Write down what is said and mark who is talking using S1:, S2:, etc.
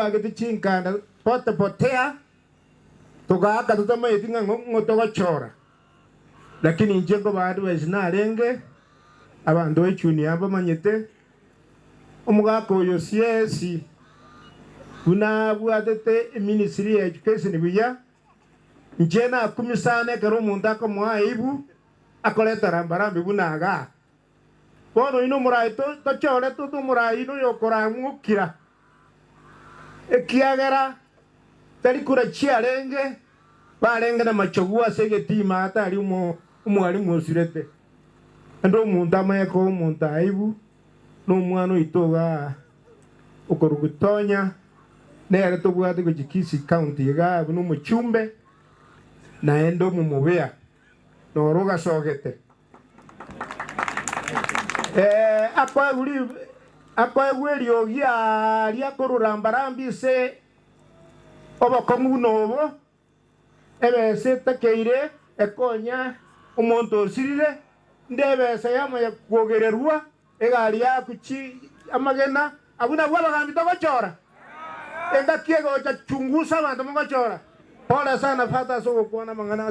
S1: twagete chinkanda pote potea tugaka tutama yetinga ngoto gochora lakini njengo bantu bezinarenge abandu echuni aba manyete omugaka oyo siesi una bwadete ministry of education biya njena kumisane kero omuntu akamwaibu akoleta rambarambi bunaga bono ino murai tochore murai ino yokora ngukira ekiagera tari kura chiarenge barenge na machogua segetima atari umwalimu osirete ando omuntu amayeko omuntu aibu n'omwana oitoga okorugutonya nere tobwate gochikisi county ga n'omuchumbe naende omumubea noroga sogete akoegweriogia riakorurambarambi se obokongu nobo ebese takeire ekonya omonto osirire ndebese yamaya kwogererwa egari yakuchi amagena abuna bwabagambi togochora enga kiego chachungusa abantu mogochora pole sana fata sogo kuona mangana